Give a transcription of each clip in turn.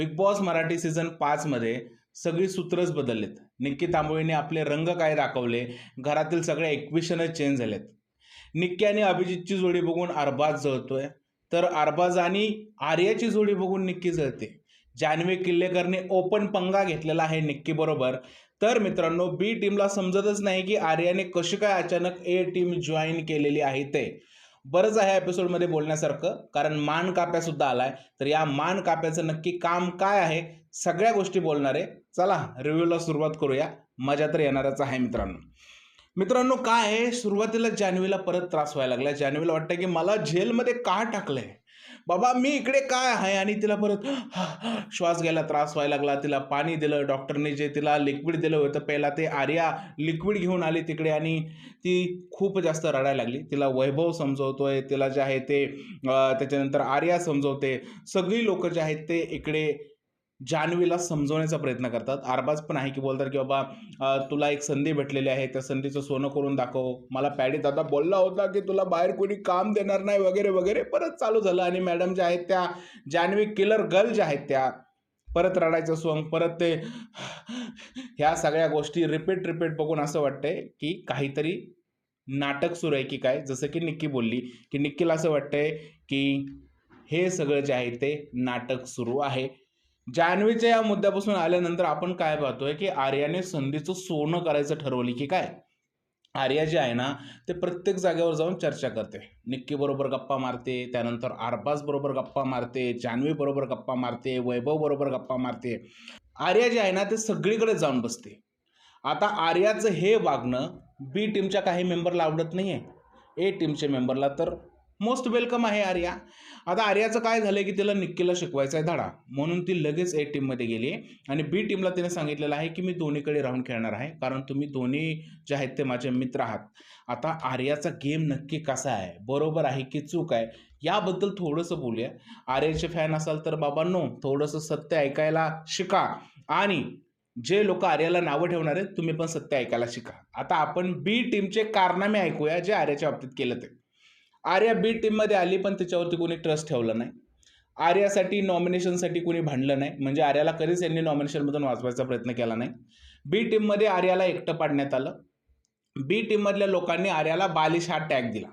Big boss Marathi season 5 मध्ये सगळी सूत्रच बदललेत. निक्की तांबोळीने आपले रंग काय दाखवले, घरातील सगळे इक्वेशनच चेंज झालेत. निक्की आणि अभिजितची जोडी बघून अरबाज जळतोय, तर अरबाज आणि आर्याची जोडी बघून निक्की जळते. जान्हवी किल्लेकरने ओपन पंगा घेतलेला आहे निक्की बरोबर. तर मित्रांनो, बी टीमला समजतच नाही की आर्याने कशी काय अचानक ए टीम जॉईन केलेली आहे ते. बरंच आहे एपिसोडमध्ये बोलण्यासारखं, कारण मान काप्या सुद्धा आलाय. तर या मान काप्याचं नक्की काम काय आहे, सगळ्या गोष्टी बोलणार आहे. चला रिव्ह्यूला सुरुवात करूया. मजा तर येणारच आहे मित्रांनो. मित्रांनो, काय आहे, सुरुवातीला जान्हवीला परत त्रास व्हायला लागला. जान्हवीला वाटतं की मला जेलमध्ये का टाकलंय बाबा, मी इकडे काय आहे, आणि तिला परत श्वास घ्यायला त्रास व्हायला लागला. तिला पाणी दिलं डॉक्टरने, जे तिला लिक्विड दिलं होतं पहिला ते आर्या लिक्विड घेऊन आली तिकडे, आणि ती खूप जास्त रडायला लागली. तिला वैभव समजवतोय, तिला जे आहे ते त्याच्यानंतर आर्या समजवते. सगळी लोक जे आहेत ते इकडे जान्हवीला समजवण्याचा प्रयत्न करतात. अरबाज पण आहे की बोलतात की बाबा, तुला एक संधी भेटलेली आहे, त्या संधीचं सोनं करून दाखव. मला पॅडी दादा बोलला होता की तुला बाहेर कोणी काम देणार नाही वगैरे वगैरे. परत चालू झालं, आणि मॅडम ज्या आहेत त्या जान्हवी किलर गर्ल ज्या आहेत त्या परत रडायचं सॉंग, परत ते ह्या सगळ्या गोष्टी रिपीट बघून असं वाटतंय की काहीतरी नाटक सुरू आहे की काय. जसं की निक्की बोलली की निक्कीला असं वाटतंय की हे सगळं जे आहे ते नाटक सुरू आहे. जान्हवीच्या या मुद्द्यापासून आल्यानंतर आपण काय पाहतोय की आर्याने संधीचं सोनं करायचं ठरवली की काय. आर्या जे आहे ना, ते प्रत्येक जागेवर जाऊन चर्चा करते. निक्की बरोबर गप्पा मारते, त्यानंतर अरबाज बरोबर गप्पा मारते, जान्हवी बरोबर गप्पा मारते, वैभव बरोबर गप्पा मारते. आर्या जे आहे ना, ते सगळीकडे जाऊन बसते. आता आर्याचं हे वागणं बी टीमच्या काही मेंबरला आवडत नाहीये. ए टीमच्या मेंबरला तर मोस्ट वेलकम आहे आर्या. आता आर्याचं काय झालंय की तिला निक्कीला शिकवायचा आहे धडा, म्हणून ती लगेच ए टीममध्ये गेली, आणि बी टीमला तिने सांगितलेलं आहे की मी दोन्हीकडे राहून खेळणार आहे, कारण तुम्ही दोन्ही जे आहेत ते माझे मित्र आहात. आता आर्याचा गेम नक्की कसा आहे, बरोबर आहे की चूक आहे, याबद्दल थोडंसं बोलूया. आर्याचे फॅन असाल तर बाबांनो, थोडंसं सत्य ऐकायला शिका, आणि जे लोक आर्याला नावं ठेवणार आहेत तुम्ही पण सत्य ऐकायला शिका. आता आपण बी टीमचे कारनामे ऐकूया जे आर्याच्या बाबतीत केलं ते. आर्या बी टीममध्ये आली, पण त्याच्यावरती कोणी ट्रस्ट ठेवलं नाही. आर्यासाठी नॉमिनेशनसाठी कोणी भांडलं नाही, म्हणजे आर्याला कधीच यांनी नॉमिनेशनमधून वाचवायचा प्रयत्न केला नाही. बी टीममध्ये आर्याला एकटं पाडण्यात आलं. बी टीममधल्या लोकांनी आर्याला बालिश हा टॅग दिला,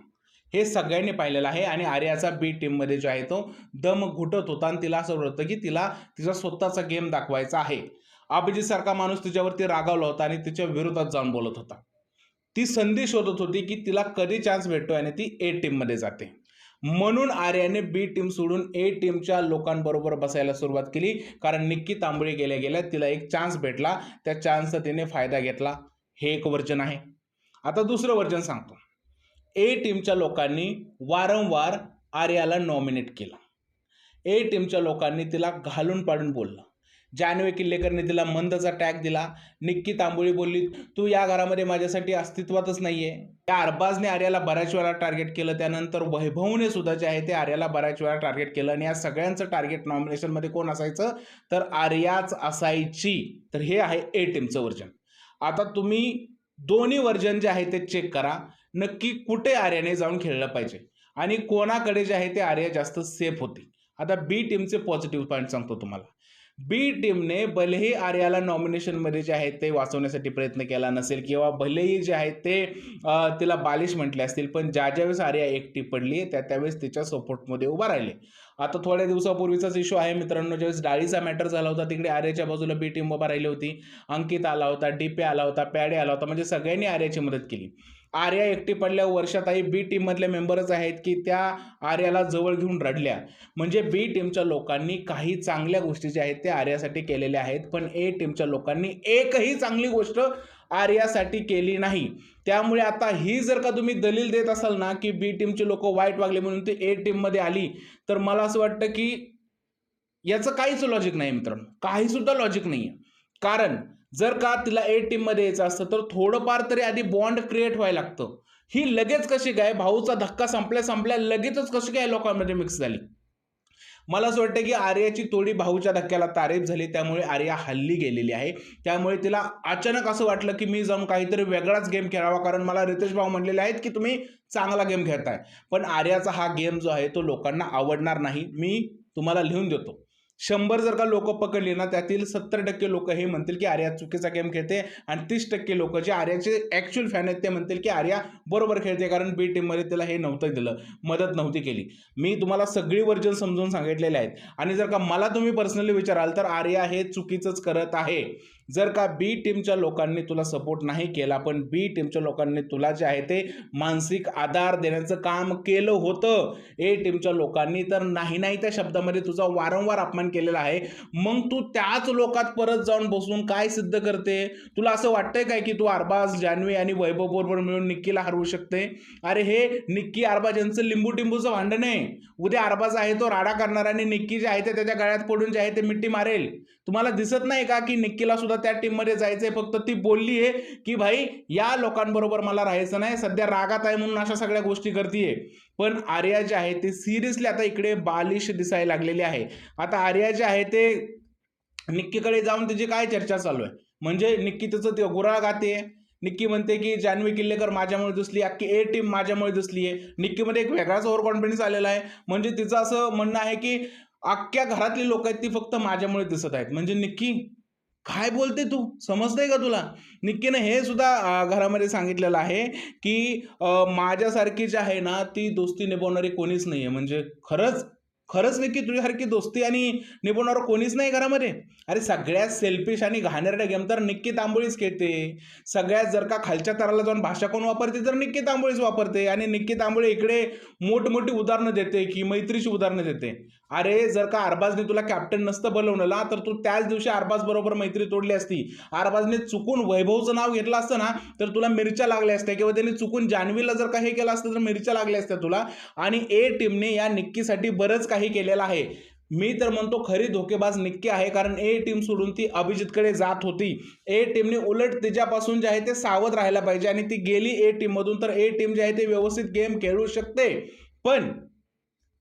हे सगळ्यांनी पाहिलेलं आहे. आणि आर्याचा बी टीममध्ये जो आहे तो दम घुटत होता, आणि तिला असं होतं की तिला तिचा स्वतःचा गेम दाखवायचा आहे. अभिजित सारखा माणूस तिच्यावरती रागावला होता आणि तिच्या विरोधात जाऊन बोलत होता. ती संधी शोधत होती की तिला कधी चान्स भेटतोय, आणि ती ए टीममध्ये जाते. म्हणून आर्याने बी टीम सोडून ए टीमच्या लोकांबरोबर बसायला सुरुवात केली, कारण निक्की तांबोळी गेल्या गेल्या तिला एक चान्स भेटला, त्या चान्सचा तिने फायदा घेतला. हे एक वर्जन आहे. आता दुसरं वर्जन सांगतो. ए टीमच्या लोकांनी वारंवार आर्याला नॉमिनेट केलं. ए टीमच्या लोकांनी तिला घालून पाडून बोललं. जान्हवी किल्लेकरने तिला मंदचा टॅग दिला. निक्की तांबोळी बोलली, तू या घरामध्ये माझ्यासाठी अस्तित्वातच नाहीये. त्या अरबाजने आर्याला बऱ्याच वेळा टार्गेट केलं. त्यानंतर वैभवने सुद्धा जे आहे ते आर्याला बऱ्याच वेळा टार्गेट केलं, आणि या सगळ्यांचं टार्गेट नॉमिनेशनमध्ये कोण असायचं, तर आर्याच असायची. तर हे आहे ए टीमचं वर्जन. आता तुम्ही दोन्ही वर्जन जे आहे ते चेक करा, नक्की कुठे आर्याने जाऊन खेळलं पाहिजे, आणि कोणाकडे जे आहे ते आर्या जास्त सेफ होती. आता बी टीमचे पॉझिटिव्ह पॉईंट सांगतो तुम्हाला. बी टीमने भलेही आर्याला नॉमिनेशनमध्ये जे आहे ते वाचवण्यासाठी प्रयत्न केला नसेल, किंवा भलेही जे आहे ते तिला बालिश म्हटले असतील, पण ज्यावेळेस आर्या एकटी पडली त्यावेळेस तिच्या सपोर्टमध्ये उभा राहिले. आता थोड्या दिवसापूर्वीचाच इश्यू आहे मित्रांनो, ज्यावेळेस डाळीचा मॅटर झाला होता, तिकडे आर्याच्या बाजूला बी टीम उभा राहिली होती. अंकित आला होता, डीपे आला होता, पॅडे आला होता, म्हणजे सगळ्यांनी आर्याची मदत केली. आर्या एकटी पडल्या वर्षातही बी टीम मधले मेंबरच आहेत की त्या आर्याला जवळ घेऊन रडल्या. म्हणजे बी टीमच्या लोकांनी काही चांगल्या गोष्टी ज्या आहेत त्या आर्यासाठी केलेल्या आहेत, पण ए टीमच्या लोकांनी एकही चांगली गोष्ट आर्यासाठी केली नाही. त्यामुळे आता ही जर का तुम्ही दलील देत असाल ना की बी टीमचे लोक वाईट वागले म्हणून ते ए टीम मध्ये आली, तर मला असं वाटतं की याचं काहीच लॉजिक नाही मित्रांनो, काही सुद्धा लॉजिक नाहीये. कारण जर का तिला ए टीम मध्ये यायचं असतं तर थोडंफार तरी आधी बॉन्ड क्रिएट व्हायला लागतं. ही लगेच कशी काय, भाऊचा धक्का संपल्या लगेचच कशी काय लोकांमध्ये मिक्स झाली. मला असं वाटतं की आर्याची थोडी भाऊच्या धक्क्याला तारीफ झाली, त्यामुळे आर्या हल्ली गेलेली आहे. त्यामुळे तिला अचानक असं वाटलं की मी जाऊन काहीतरी वेगळाच गेम खेळावा, कारण मला रितेश भाऊ म्हणलेले आहेत की तुम्ही चांगला गेम खेळताय. पण आर्याचा हा गेम जो आहे तो लोकांना आवडणार नाही, मी तुम्हाला लिहून देतो. 100 जर का लोक पकडली ना, त्यातील 70% लोक हे म्हणतील की आर्या चुकीचा गेम खेळते आणि 30% लोक जे आर्याचे ऍक्च्युअल फॅन आहेत ते म्हणतील की आर्या बरोबर खेळते, कारण बी टीम मध्ये त्याला हे नव्हतं दिलं, मदत नव्हती केली. मी तुम्हाला सगळी वर्जन समजून सांगितलेले आहेत. आणि जर का मला तुम्ही पर्सनली विचाराल तर आर्या हे चुकीचंच करत आहे. जर का बी टीमच्या लोकांनी तुला सपोर्ट नाही केला, पण बी टीमच्या लोकांनी तुला जे आहे ते मानसिक आधार देण्याचं काम केलं होतं ए टीमच्या लोकांनी, तर नाही नाही त्या शब्दामध्ये तुझा वारंवार अपमान केलेला आहे. मग तू त्याच लोकात परत जाऊन बसून काय सिद्ध करते? तुला असं वाटतंय काय की तू अरबाज, जान्हवी आणि वैभव बरोबर मिळून निक्कीला हरवू शकते? अरे हे निक्की अरबाज यांचं लिंबू टिंबूचं भांडण आहे. उद्या अरबाज आहे तो राडा करणार आणि निक्की जे आहे ते त्याच्या गळ्यात पडून जे आहे ते मिट्टी मारेल. तुम्हाला दिसत नाही का की निक्कीला सुद्धा त्या टीम मध्ये जायचंय, फक्त ती बोलली आहे की भाई या लोकांबरोबर मला राहायचं नाही, सध्या रागात आहे म्हणून अशा सगळ्या गोष्टी करतीये. पण आर्या जे आहे ते सिरियसली आता इकडे बालिश दिसायला लागलेली आहे. आता आर्या जे आहे ते निक्कीकडे जाऊन त्याची काय चर्चा चालू आहे, म्हणजे निक्की त्याचं ते गुराळ गाते. निक्की म्हणते की जान्हवी किल्लेकर माझ्यामुळे दिसली, अख्खी ए टीम माझ्यामुळे दिसली आहे. निक्कीमध्ये एक वेगळाच ओव्हर कॉन्फिडन्स आलेला आहे. म्हणजे तिचं असं म्हणणं आहे की अख्ख्या घरातली लोक आहेत ती फक्त माझ्यामुळे दिसत आहेत. म्हणजे निक्की काय बोलते तू, समजतंय का तुला? निक्कीने हे सुद्धा घरामध्ये सांगितलेलं आहे की माझ्यासारखी जी आहे ना ती दोस्ती निभावणारी कोणीच नाहीये. म्हणजे खरंच खरंच निक्की तुझ्यासारखी दोस्ती आणि निभावणारं कोणीच नाही घरामध्ये? अरे सगळ्यात सेल्फिश आणि घाणेरडा गेम तर निक्की तांबोळीच खेळते. सगळ्यात जर का खालच्या तराला जाऊन भाषा कोण वापरते तर निक्की तांबोळीच वापरते. आणि निक्की तांबोळी इकडे मोठमोठी उदाहरणं देते की मैत्रीची उदाहरणं देते. अरे जर का अरबाजने तुला कॅप्टन नसतं बनवलं तर तू त्याच दिवशी अरबाज बरोबर मैत्री तोडली असती. अरबाजने चुकून वैभवचं नाव घेतलं असतं ना तर तुला मिरच्या लागल्या असत्या, किंवा त्यांनी चुकून जान्हवीला जर का हे केलं असतं तर मिरच्या लागल्या असत्या तुला. आणि ए टीमने या निक्कीसाठी बरंच काही केलेलं आहे. मी तर म्हणतो खरी धोकेबाज निक्की आहे, कारण ए टीम सोडून ती अभिजितकडे जात होती. ए टीमने उलट तिच्यापासून जे आहे ते सावध राहायला पाहिजे आणि ती गेली ए टीम मधून, तर ए टीम जे आहे ते व्यवस्थित गेम खेळू शकते. पण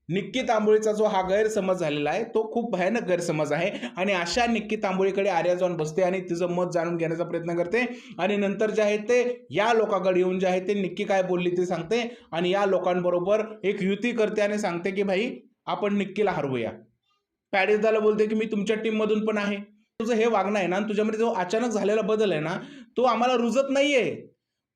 निक्की तांबोळीचा जो हा गैरसमज झालेला आहे तो खूप भयानक गैरसमज आहे. आणि अशा निक्की तांबोळीकडे आर्या जाऊन बसते आणि तिचं मत जाणून घेण्याचा प्रयत्न करते. आणि नंतर जे आहे ते या लोकांकडे येऊन जे आहे ते निक्की काय बोलली ते सांगते आणि या लोकांबरोबर एक युती करते आणि सांगते की भाई आपण निक्कीला हरवूया. पॅरिसदाला बोलते की मी तुमच्या टीम मधून पण आहे. तुझं हे वागणं आहे ना, तुझ्यामध्ये जो अचानक झालेला बदल आहे ना तो आम्हाला रुजत नाहीये.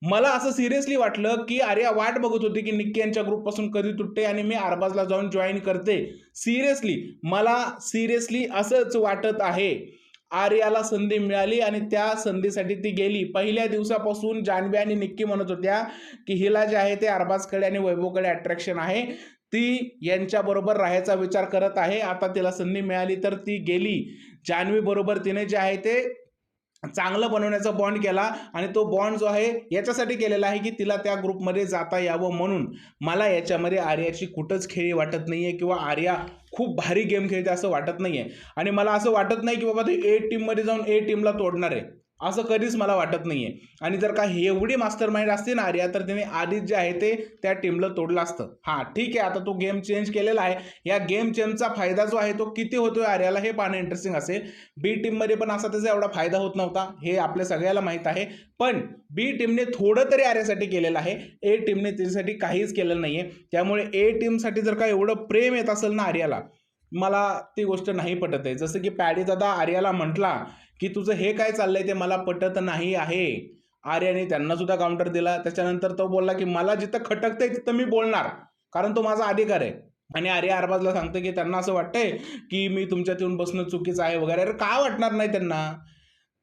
मला असं सिरियसली वाटलं की आर्या वाट बघत होती की निक्की यांच्या ग्रुप पासून कधी तुटते आणि मी अरबाजला जाऊन जॉईन करते. सिरियसली मला सिरियसली असंच वाटत आहे. आर्याला संधी मिळाली आणि त्या संधीसाठी ती गेली. पहिल्या दिवसापासून जान्हवी आणि निक्की म्हणत होत्या की हिला जे आहे ते अरबाजकडे आणि वैभवकडे अट्रॅक्शन आहे, ती यांच्याबरोबर राहायचा विचार करत आहे. आता तिला संधी मिळाली तर ती गेली. जान्हवी बरोबर तिने जे आहे ते चांगलं बनवण्याचा बॉन्ड केला आणि तो बॉन्ड जो आहे याच्यासाठी केलेला आहे की तिला त्या ग्रुपमध्ये जाता यावं म्हणून. मला याच्यामध्ये आर्याची कुठंच खेळी वाटत नाहीये किंवा आर्या खूप भारी गेम खेळते असं वाटत नाहीये. आणि मला असं वाटत नाही की बाबा ते ए टीममध्ये जाऊन ए टीमला तोडणार आहे, असं कधीच मला वाटत नाहीये. आणि जर का एवढी मास्टर माइंड असते ना आर्या तर तिने आधीच जे आहे ते त्या टीमला तोडलं असतं. हां ठीक आहे, आता तो गेम चेंज केलेला आहे. या गेम चेंजचा फायदा जो आहे तो किती होतोय आर्याला हे पाहणं इंटरेस्टिंग असेल. बी टीममध्ये पण असा त्याचा एवढा फायदा होत नव्हता हे आपल्या सगळ्याला माहीत आहे. पण बी टीमने थोडं तरी आर्यासाठी केलेलं आहे, ए टीमने त्याच्यासाठी काहीच केलेलं नाहीये. त्यामुळे ए टीमसाठी जर का एवढं प्रेम येत असेल ना आर्याला, मला ती गोष्ट नाही पटत आहे. जसं की पॅडी दादा आर्याला म्हटला की तुझं हे काय चाललंय ते मला पटत नाही आहे. आर्याने त्यांना सुद्धा काउंटर दिला. त्याच्यानंतर तो बोलला की मला जिथं खटकतंय तिथं मी बोलणार, कारण तो माझा अधिकार आहे. आणि आर्या अरबाजला सांगतं की त्यांना असं वाटतंय की मी तुमच्यात येऊन बसणं चुकीचं आहे वगैरे. अरे का वाटणार नाही त्यांना?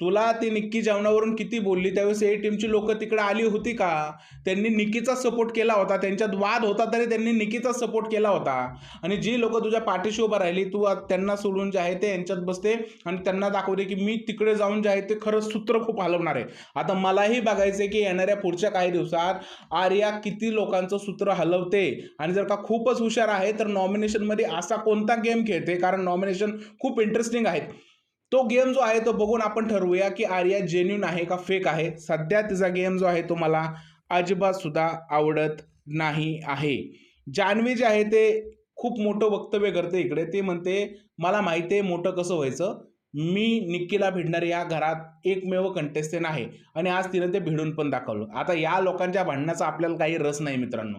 तुला ती निक्की जेवणावरून किती बोलली, त्यावेळेस ए टीमची लोक तिकडे आली होती का? त्यांनी निक्कीचा सपोर्ट केला होता. त्यांच्यात वाद होता तरी त्यांनी निक्कीचा सपोर्ट केला होता. आणि जी लोक तुझ्या पाठीशी उभं राहिली तू त्यांना सोडून जे आहे ते यांच्यात बसते आणि त्यांना दाखवते की मी तिकडे जाऊन जे आहे ते खरंच सूत्र खूप हलवणार आहे. आता मलाही बघायचंय की येणाऱ्या पुढच्या काही दिवसात आर्या किती लोकांचं सूत्र हलवते. आणि जर का खूपच हुशार आहे तर नॉमिनेशनमध्ये असा कोणता गेम खेळते, कारण नॉमिनेशन खूप इंटरेस्टिंग आहेत. तो गेम जो आहे तो बघून आपण ठरवूया की आर्या जेन्युइन आहे का फेक आहे. सध्या तिचा गेम जो आहे तो मला अजिबात सुद्धा आवडत नाही आहे. जान्हवी जे आहे ते खूप मोठं वक्तव्य करते इकडे. ते म्हणते मला माहिती आहे मोठं कसं व्हायचं, मी निक्कीला भिडणारे या घरात एकमेव कंटेस्टंट आहे आणि आज तिने ते भिडून पण दाखवलं. आता या लोकांच्या भांडणाचा आपल्याला काही रस नाही मित्रांनो.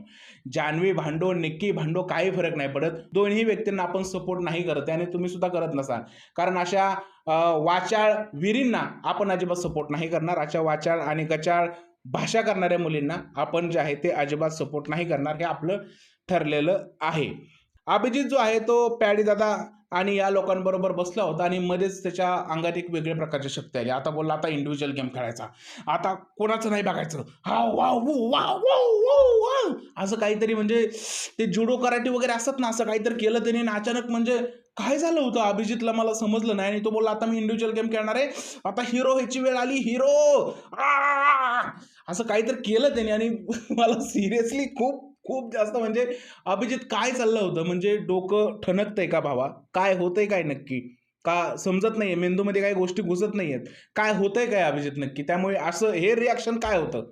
जान्हवी भांडो, निक्की भांडो, काही फरक नाही पडत. दोन्ही व्यक्तींना आपण सपोर्ट नाही करत आणि तुम्ही सुद्धा करत नसाल. कारण अशा वाचाळ वीरींना आपण अजिबात सपोर्ट नाही करणार. अशा वाचाळ आणि गचाळ भाषा करणाऱ्या मुलींना आपण जे आहे ते अजिबात सपोर्ट नाही करणार. हे आपलं ठरलेलं आहे. अभिजित जो आहे तो पॅडी दादा आणि या लोकांबरोबर बसला होता आणि मध्येच त्याच्या अंगात एक वेगळ्या प्रकारची शक्ती आली. आता बोलला आता इंडिव्हिज्युअल गेम खेळायचा, आता कोणाचं नाही बघायचं, हा वा वू वा वा असं काहीतरी, म्हणजे ते जुडो कराटे वगैरे असतात ना, असं काहीतरी केलं त्याने. अचानक म्हणजे काय झालं होतं अभिजितला मला समजलं नाही आणि तो बोलला आता मी इंडिव्हिज्युअल गेम खेळणार आहे, आता हिरो ह्याची वेळ आली, हिरो असं काहीतरी केलं त्याने. आणि मला सिरियसली खूप खूप जास्त म्हणजे अभिजित काय चाललं होतं, म्हणजे डोकं ठणकतंय का भावा, काय होतंय काय नक्की, का समजत नाहीये, मेंदूमध्ये काही गोष्टी घुसत नाहीयेत, काय होतंय काय अभिजित नक्की, त्यामुळे असं हे रिॲक्शन काय होतं,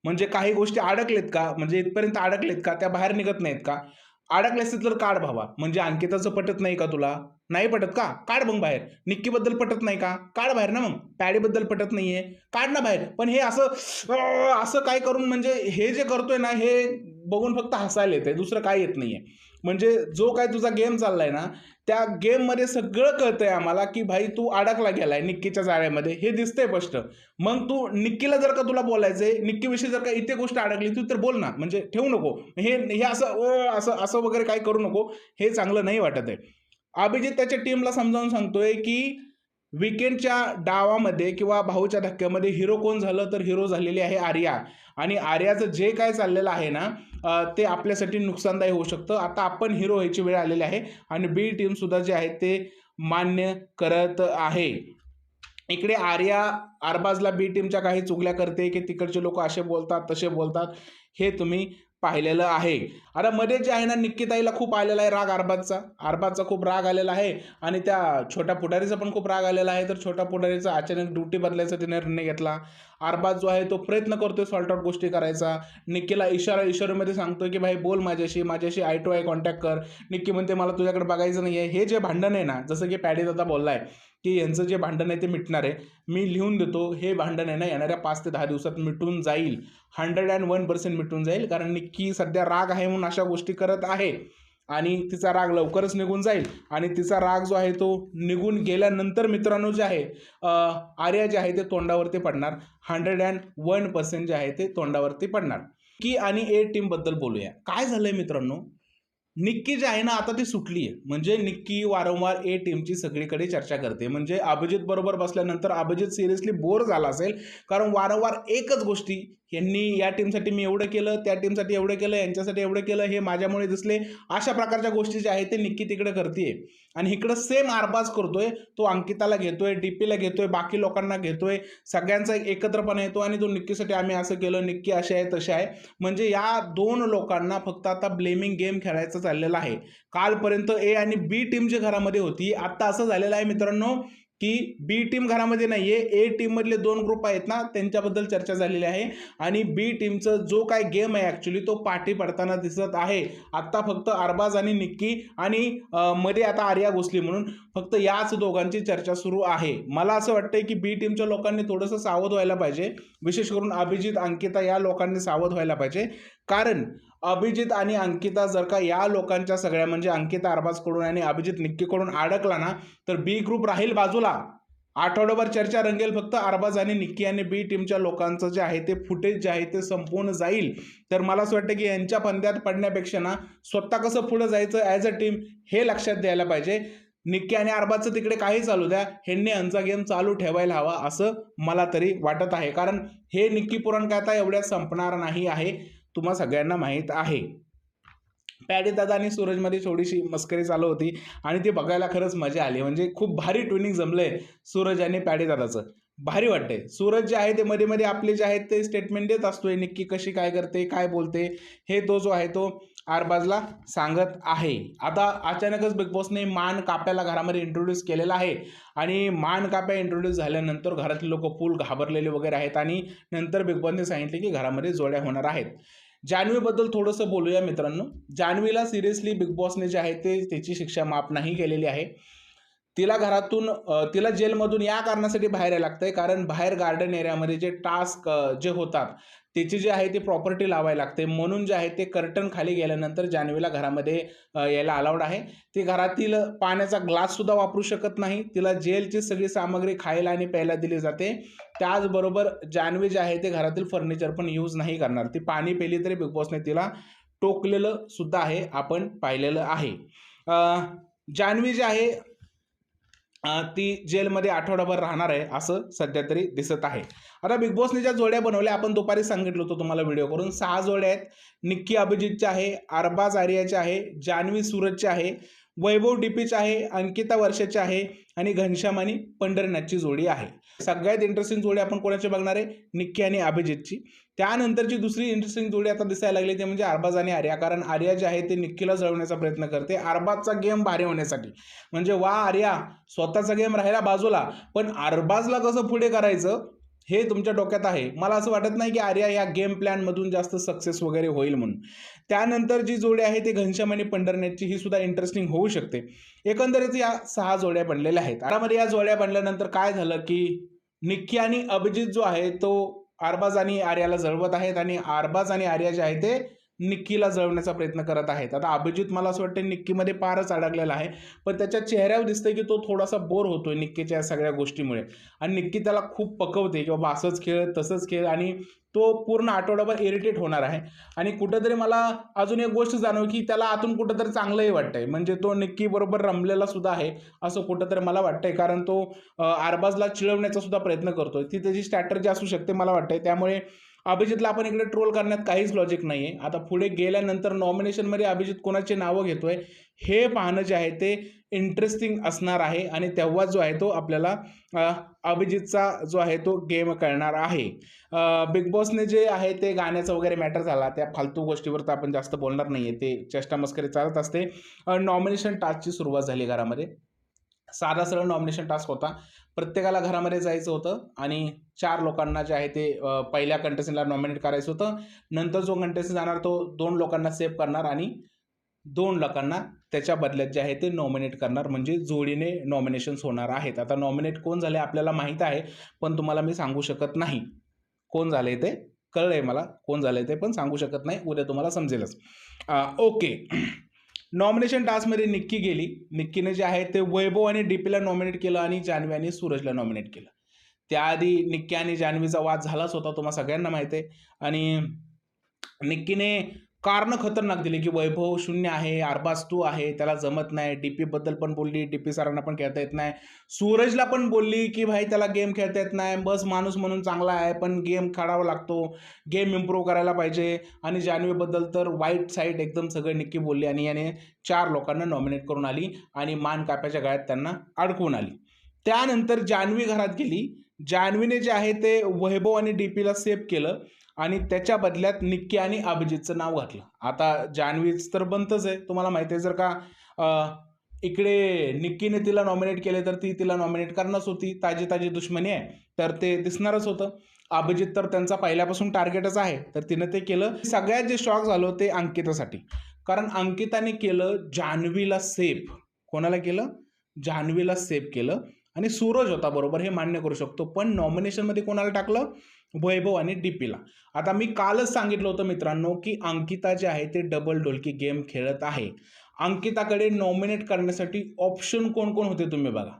म्हणजे काही गोष्टी अडकलेत का, म्हणजे इथपर्यंत अडकलेत का, त्या बाहेर निघत नाहीत का, अडकले असतील तर काढ भावा. म्हणजे अंकिताचं पटत नाही का तुला, नाही पटत का, काढ मग बाहेर. निक्कीबद्दल पटत नाही का, काढ बाहेर ना. मग पॅडीबद्दल पटत नाहीये, काढ ना बाहेर. पण हे असं काय करून, म्हणजे हे जे करतोय ना, हे बघून फक्त हसायला येतंय, दुसरं काय येत नाहीये. म्हणजे जो काय तुझा गेम चाललाय ना, त्या गेममध्ये सगळं कळतंय आम्हाला की भाई तू अडकला गेलाय निक्कीच्या जाळ्यामध्ये, हे दिसतंय स्पष्ट. मग तू निक्कीला जर का तुला बोलायचंय, निक्कीविषयी जर का इथे गोष्ट अडकली तू तर बोल ना, म्हणजे ठेवू नको हे हे असं असं वगैरे काही करू नको, हे चांगलं नाही वाटत आहे. अभिजित त्याच्या टीमला समजावून सांगतोय की विकेंडच्या डावामध्ये किंवा भाऊच्या धक्क्यामध्ये हिरो कोण झालं, तर हिरो झालेली आहे आर्या. आणि आर्याचं जे काय चाललेलं आहे ना, ते आपल्यासाठी नुकसानदायी होऊ शकतं. आता आपण हिरो व्हायची वेळ आलेली आहे आणि बी टीम सुद्धा जे आहे ते मान्य करत आहे. इकडे आर्या अरबाजला बी टीमच्या काही चुगल्या करते की तिकडचे लोक असे बोलतात तसे बोलतात, हे तुम्ही पाहिलेलं आहे. आता मध्ये जे आहे ना, निक्कीताईला खूप आलेला आहे राग, अरबाजचा खूप राग आलेला आहे आणि त्या छोट्या पुढारीचा पण खूप राग आलेला आहे. तर छोट्या पुढारीचा अचानक ड्युटी बदलायचा तिने निर्णय घेतला. अरबाज जो आहे तो प्रयत्न करतोय सॉर्ट आउट गोष्टी करायचा. निक्कीला इशाऱ्यामध्ये सांगतोय की भाई बोल माझ्याशी आय टू आय कॉन्टॅक्ट कर. निक्की म्हणते मला तुझ्याकडे बघायचं नाहीये. हे जे भांडण आहे ना, जसं की पॅडी दादा बोललाय की यांचं जे भांडण आहे ते मिटणार आहे, मी लिहून देतो, हे भांडण आहे ना येणाऱ्या 5 ते 10 दिवसात मिटून जाईल. 101% मिटून जाईल. कारण निक्की सध्या राग आहे म्हणून अशा गोष्टी करत आहे आणि तिचा राग लवकरच निघून जाईल. आणि तिचा राग जो आहे तो निघून गेल्यानंतर मित्रांनो जे आहे आर्या जे आहे ते तोंडावरती पडणार. 101% जे आहे ते तोंडावरती पडणार. की आणि ए टीम बद्दल बोलूया. काय झालंय मित्रांनो, निक्की जी आहे ना आता ती सुटली आहे. म्हणजे निक्की वारंवार ए टीमची सगळीकडे चर्चा करते. म्हणजे अभिजित बरोबर बसल्यानंतर अभिजित सिरियसली बोर झाला असेल, कारण वारंवार एकच गोष्टी, यांनी या टीमसाठी मी एवढं केलं, त्या टीमसाठी एवढं केलं, यांच्यासाठी एवढं केलं, हे माझ्यामुळे दिसले, अशा प्रकारच्या गोष्टी ज्या आहेत ते निक्की तिकडे करते. आणि इकडं सेम आरबाज करतोय. तो अंकिताला घेतोय, डीपीला घेतोय, बाकी लोकांना घेतोय, सगळ्यांचा एकत्रपणा येतो आणि तो निक्कीसाठी आम्ही असं केलं, निक्की अशी आहे तशी आहे. म्हणजे या दोन लोकांना फक्त आता ब्लेमिंग गेम खेळायचा चाललेला आहे. कालपर्यंत ए आणि बी टीम जी घरामध्ये होती, आता असं झालेलं आहे मित्रांनो की बी टीम घरामध्ये नाहीये, ए टीम मधले 2 ग्रुप आहेत ना, त्यांच्याबद्दल चर्चा झालेली आहे. आणि बी टीमचं जो काय गेम आहे ऍक्च्युली तो पाठी पडताना दिसत आहे. आता फक्त अरबाज आणि निक्की आणि मध्ये आता आर्या घुसली म्हणून फक्त याच दोघांची चर्चा सुरू आहे. मला असं वाटतंय की बी टीमच्या लोकांनी थोडंसं सावध व्हायला पाहिजे. विशेष करून अभिजित, अंकिता या लोकांनी सावध व्हायला पाहिजे. कारण अभिजित आणि अंकिता जर का या लोकांच्या सगळ्या, म्हणजे अंकिता अरबाजकडून आणि अभिजित निक्कीकडून अडकला ना, तर बी ग्रुप राहील बाजूला. आठवड्याभर चर्चा रंगेल फक्त अरबाज आणि निक्की आणि बी टीमच्या लोकांचं जे आहे ते फुटेज जे आहे ते संपूर्ण जाईल. तर मला असं वाटतं की यांच्या फंद्यात पडण्यापेक्षा ना, स्वतः कसं पुढे जायचं ॲज अ टीम हे लक्षात द्यायला पाहिजे. निक्की आणि अरबाजचं तिकडे काही चालू द्या, ह्यांनी यांचा गेम चालू ठेवायला हवा असं मला तरी वाटत आहे. कारण हे निक्की पुराण काय आता एवढ्यात संपणार नाही आहे, तुम्हा सगळ्यांना माहीत आहे. पॅडी दादा आणि सूरजमध्ये थोडीशी मस्करी चालू होती आणि ते बघायला खरंच मजा आली. म्हणजे खूप भारी ट्विनिंग जमलंय सूरज आणि पॅडी दादाचं, भारी वाटतंय. सूरज जे आहे ते मध्ये मध्ये आपले जे आहेत ते स्टेटमेंट देत असतोय, निक्की कशी काय करते, काय बोलते, हे तो जो आहे तो अरबाजला सांगत आहे. आता अचानकच बिग बॉसने मान काप्याला घरामध्ये इंट्रोड्यूस केलेला आहे आणि मान काप्या इंट्रोड्यूस झाल्यानंतर घरातले लोक फुल घाबरलेले वगैरे आहेत आणि नंतर बिग बॉसने सांगितले की घरामध्ये जोड्या होणार आहेत. जान्हवीबद्दल थोडंसं बोलूया मित्रांनो. जान्हवीला सिरियसली बिग बॉसने जे आहे ते त्याची शिक्षा माफ नाही केलेली आहे. तिला घरातून तिला जेलमधून या कारणासाठी बाहेर यायला लागतंय, कारण बाहेर गार्डन एरियामध्ये जे टास्क जे होतात त्याची जी आहे ती प्रॉपर्टी लावायला लागते, म्हणून जे आहे ते कर्टन खाली गेल्यानंतर जान्हवीला घरामध्ये यायला अलाउड आहे. ती घरातील पाण्याचा ग्लास सुद्धा वापरू शकत नाही. तिला जेलची सगळी सामग्री खायला आणि प्यायला दिली जाते. त्याचबरोबर जान्हवी जे आहे ते घरातील फर्निचर पण यूज नाही करणार. ती पाणी पिली तरी बिग बॉसने तिला टोकलेलं सुद्धा आहे, आपण पाहिलेलं आहे. जान्हवी जी आहे ती जेलमध्ये आठवडाभर राहणार आहे असं सध्या तरी दिसत आहे. आता बिग बॉसने ज्या जोड्या बनवल्या आपण दुपारी सांगितलं होतं तुम्हाला व्हिडिओ करून, 6 जोड्या आहेत. निक्की अभिजितच्या आहे, अरबाज आर्याच्या आहे, जान्हवी सूरजच्या आहे, वैभव डीपीचे आहे, अंकिता वर्षाची आहे आणि घनश्याम आणि पंढरीनाथची जोडी आहे. सगळ्यात इंटरेस्टिंग जोडी आपण कोणाची बघणार आहे? निक्की आणि अभिजितची. त्यानंतरची दुसरी इंटरेस्टिंग जोडी आता दिसायला लागली ते म्हणजे अरबाज आणि आर्या, कारण आर्या जे आहे ते निक्कीला जळवण्याचा प्रयत्न करते अरबाजचा गेम भारी होण्यासाठी. म्हणजे वा आर्या, स्वतःचा गेम राहिला बाजूला, पण अरबाजला कसं पुढे करायचं हे तुमच्या डोक्यात आहे. मला असं वाटत नाही की आर्या या गेम प्लॅनमधून जास्त सक्सेस वगैरे होईल म्हणून. त्यानंतर जी जोडी आहे ती घनश्याम आणि पंढरनाथची, ही सुद्धा इंटरेस्टिंग होऊ शकते. एकंदरीत या 6 जोड्या बनलेल्या आहेत. त्यामध्ये या जोड्या बनल्यानंतर काय झालं की निक्की आणि अभिजित जो आहे तो अरबाज आणि आर्याला जळवत आहेत आणि अरबाज आणि आर्या जे आहे ते निक्कीला जळवण्याचा प्रयत्न करत आहेत. आता अभिजित मला असं वाटतं निक्कीमध्ये फारच अडकलेला आहे, पण त्याच्या चेहऱ्यावर दिसतंय की तो थोडासा बोर होतोय निक्कीच्या या सगळ्या गोष्टीमुळे आणि निक्की त्याला खूप पकवते की बाबा असंच खेळ तसंच खेळ आणि तो पूर्ण आठवडाभर इरिटेट होणार आहे. आणि कुठंतरी मला अजून एक गोष्ट जाणवली की त्याला आतून कुठंतरी चांगलंही वाटतंय, म्हणजे तो निक्की बरोबर रमलेला सुद्धा आहे असं कुठंतरी मला वाटतंय, कारण तो अरबाजला चिडवण्याचा सुद्धा प्रयत्न करतोय. ती त्याची स्ट्रॅटर्जी असू शकते मला वाटतंय. त्यामुळे अभिजितला आपण इकडे ट्रोल करण्यात काहीच लॉजिक नाही आहे. आता पुढे गेल्यानंतर नॉमिनेशनमध्ये अभिजित कोणाची नावं घेतोय हे पाहणं जे आहे ते इंटरेस्टिंग असणार आहे आणि तेव्हा जो आहे तो आपल्याला अभिजितचा जो आहे तो गेम कळणार आहे. बिग बॉसने जे आहे ते गाण्याचा वगैरे मॅटर झाला, त्या फालतू गोष्टीवर तर आपण जास्त बोलणार नाही आहे, ते चेष्टा मस्करी चालत असते. नॉमिनेशन टास्कची सुरुवात झाली घरामध्ये. साधा सरळ नॉमिनेशन टास्क होता. प्रत्येकाला घरामध्ये जायचं होतं आणि 4 लोकांना जे आहे ते पहिल्या कंटेस्टंटला नॉमिनेट करायचं होतं. नंतर जो कंटेस्टंट जाणार तो 2 लोकांना सेव्ह करणार आणि 2 लोकांना त्याच्या बदल्यात जे आहे ते नॉमिनेट करणार, म्हणजे जोडीने नॉमिनेशन्स होणार आहेत. आता नॉमिनेट कोण झाले आपल्याला माहीत आहे, पण तुम्हाला मी सांगू शकत नाही कोण झाले ते. कळलंय मला कोण झालंय ते, पण सांगू शकत नाही. उद्या तुम्हाला समजेलच. ओके. नॉमिनेशन टास्कमध्ये निक्की गेली. निक्कीने जे आहे ते वैभव आणि डीपीला नॉमिनेट केलं आणि जान्हवी आणि सूरजला नॉमिनेट केलं. त्याआधी निक्की आणि जान्हवीचा वाद झालाच होता, तुम्हाला सगळ्यांना माहिती आहे. आणि निक्कीने कारणं खतरनाक दिली की वैभव शून्य आहे, अरबाज तू आहे, त्याला जमत नाही. डीपी बद्दल पण बोलली, डीपी सरांना पण खेळता येत नाही. सूरजला पण बोलली की भाई त्याला गेम खेळता येत नाही, बस माणूस म्हणून चांगला आहे पण गेम खेळावा लागतो, गेम इम्प्रूव्ह करायला पाहिजे. आणि जान्हवीबद्दल तर वाईट साईड एकदम सगळं निक्की बोलली आणि याने 4 लोकांना नॉमिनेट करून आली आणि मान काप्याच्या गळ्यात त्यांना अडकवून आली. त्यानंतर जान्हवी घरात गेली. जान्हवीने जे आहे ते वैभव आणि डीपीला सेव्ह केलं आणि त्याच्या बदल्यात निक्की आणि अभिजितचं नाव घातलं. आता जान्हवीच तर बनतच आहे, तुम्हाला माहिती आहे. जर का इकडे निक्कीने तिला नॉमिनेट केले तर ती तिला नॉमिनेट करणारच होती. ताजी ताजी दुश्मनी आहे तर ते दिसणारच होतं. अभिजित तर त्यांचा पहिल्यापासून टार्गेटच आहे, तर तिनं ते केलं. सगळ्यात जे शॉक झालो ते अंकितासाठी, कारण अंकिताने केलं जान्हवीला सेव्ह. कोणाला केलं? जान्हवीला सेव्ह केलं आणि सूरज होता बरोबर, हे मान्य करू शकतो, पण नॉमिनेशनमध्ये कोणाला टाकलं? वैभव आणि डीपीला. आता मी कालच सांगितलं होतं मित्रांनो की अंकिता जे आहे ते डबल ढोलकी गेम खेळत आहे. अंकिताकडे नॉमिनेट करण्यासाठी ऑप्शन कोण कोण होते तुम्ही बघा.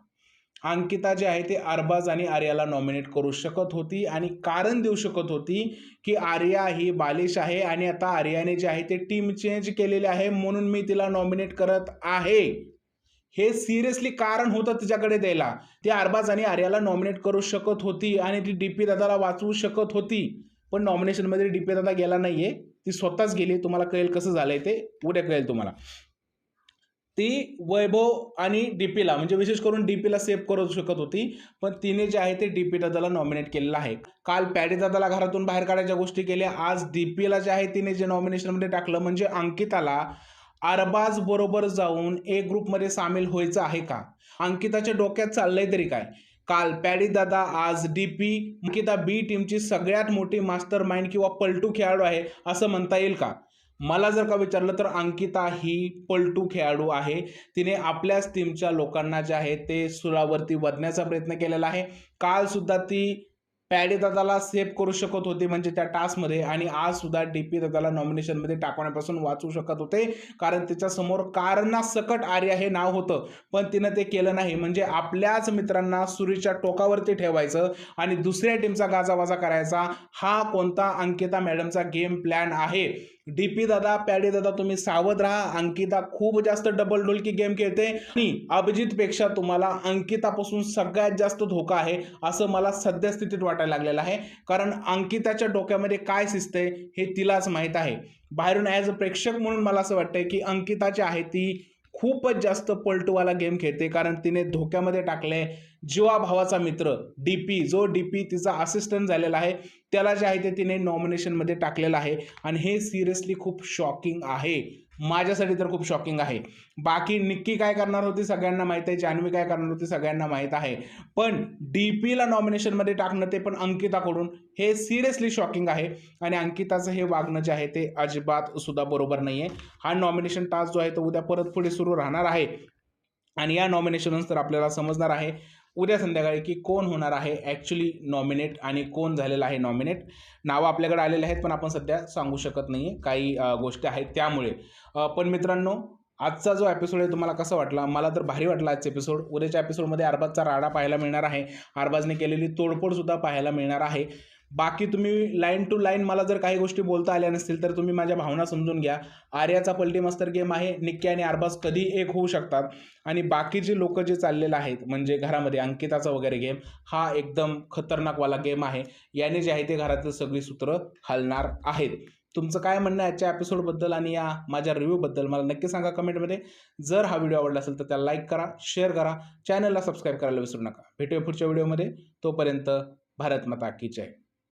अंकिता जे आहे ते अरबाज आणि आर्याला नॉमिनेट करू शकत होती आणि कारण देऊ शकत होती की आर्या ही बालिश आहे आणि आता आर्याने जे आहे ते टीम चेंज केलेले आहे म्हणून मी तिला नॉमिनेट करत आहे. हे सिरियसली कारण होतं तिच्याकडे द्यायला. ती अरबाज आणि आर्याला नॉमिनेट करू शकत होती आणि ती डीपी दादाला वाचवू शकत होती, पण नॉमिनेशनमध्ये डीपी दादा गेला नाहीये, ती स्वतःच गेली. तुम्हाला कळेल कसं झालंय ते, उद्या कळेल तुम्हाला. ती वैभव आणि डीपीला, म्हणजे विशेष करून डीपीला सेव्ह करू शकत होती, पण तिने जे आहे ते डीपी दादाला नॉमिनेट केलेलं आहे. काल पॅडी दादाला घरातून बाहेर काढायच्या गोष्टी केल्या, आज डीपीला जे आहे तिने जे नॉमिनेशनमध्ये टाकलं, म्हणजे अंकिताला अरबाज बरोबर जाऊन ए ग्रुपमध्ये सामील व्हायचं आहे का? अंकिताच्या डोक्यात चाललंय तरी काय? काल पॅडी दादा, आज डीपी. अंकिता बी टीमची सगळ्यात मोठी मास्टर माइंड किंवा पलटू खेळाडू आहे असं म्हणता येईल का? मला जर का विचारलं तर अंकिता ही पलटू खेळाडू आहे. तिने आपल्याच टीमच्या लोकांना जे आहे ते सुळावरती वधण्याचा प्रयत्न केलेला आहे. काल सुद्धा ती पॅडी दादाला सेव्ह करू शकत होते म्हणजे त्या टास्कमध्ये, आणि आज सुद्धा डीपी दादाला नॉमिनेशनमध्ये टाकण्यापासून वाचवू शकत होते, कारण तिच्यासमोर कारणासकट आर्या हे नाव होतं, पण तिनं ते केलं नाही. म्हणजे आपल्याच मित्रांना सुरीच्या टोकावरती ठेवायचं आणि दुसऱ्या टीमचा गाजावाजा करायचा, हा कोणता अंकिता मॅडमचा गेम प्लॅन आहे. डीपी दादा, पॅडी दादा, तुम्ही सावध राहा. अंकिता खूप जास्त डबल डोलकी गेम खेळते आणि अभिजित पेक्षा तुम्हाला अंकितापासून सगळ्यात जास्त धोका आहे असं मला सध्या स्थितीत वाटायला लागलेलं आहे. कारण अंकिताच्या डोक्यामध्ये काय शिजतंय हे तिलाच माहीत आहे. बाहेरून ॲज अ प्रेक्षक म्हणून मला असं वाटतंय की अंकिताची आहे ती खूपच जास्त पलटूवाला गेम खेळते, कारण तिने धोक्यामध्ये टाकले जीवाभावाचा मित्र डीपी, जो डीपी तिचा असिस्टंट झालेला आहे, त्याला जे आहे ते तिने नॉमिनेशनमध्ये टाकलेलं आहे. आणि हे सिरियसली खूप शॉकिंग आहे. माझ्यासाठी तर खूप शॉकिंग आहे. बाकी निक्की काय करणार होती सगळ्यांना माहीत आहे, जान्हवी काय करणार होती सगळ्यांना माहीत आहे, पण डीपीला नॉमिनेशनमध्ये टाकणं ते पण अंकिताकडून, हे सिरियसली शॉकिंग आहे. आणि अंकिताचं हे वागणं जे आहे ते अजिबात सुद्धा बरोबर नाही आहे. हा नॉमिनेशन टास्क जो आहे तो उद्या परत पुढे सुरू राहणार आहे आणि या नॉमिनेशननंतर आपल्याला समजणार आहे उद्या संध्याकाळी की कोण होणार आहे ॲक्च्युली नॉमिनेट आणि कोण झालेलं आहे नॉमिनेट. नावं आपल्याकडे आलेले आहेत पण आपण सध्या सांगू शकत नाही आहे, काही गोष्टी आहेत त्यामुळे. पण मित्रांनो, आजचा जो एपिसोड आहे तुम्हाला कसा वाटला? मला तर भारी वाटला आजचा एपिसोड. उद्याच्या एपिसोडमध्ये अरबाजचा राडा पाहायला मिळणार आहे, अरबाजने केलेली तोडफोडसुद्धा पाहायला मिळणार आहे. बाकी तुम्ही लाईन टू लाईन मला जर काही गोष्टी बोलता आल्या नसतील तर तुम्ही माझ्या भावना समजून घ्या. आर्याचा पलटी मास्तर गेम आहे, निक्की आणि अरबाज कधी एक होऊ शकतात, आणि बाकीचे लोक जे चाललेलं आहेत म्हणजे घरामध्ये अंकिताचा वगैरे गेम, हा एकदम खतरनाकवाला गेम आहे. याने जे आहे ते घरातील सगळी सूत्र हलणार आहेत. तुमचं काय म्हणणं आहे आजच्या एपिसोडबद्दल आणि या माझ्या रिव्ह्यूबद्दल मला नक्की सांगा कमेंटमध्ये. जर हा व्हिडिओ आवडला असेल तर त्याला लाईक करा, शेअर करा, चॅनलला सबस्क्राईब करायला विसरू नका. भेटूया पुढच्या व्हिडिओमध्ये. तोपर्यंत भारत माता की जय.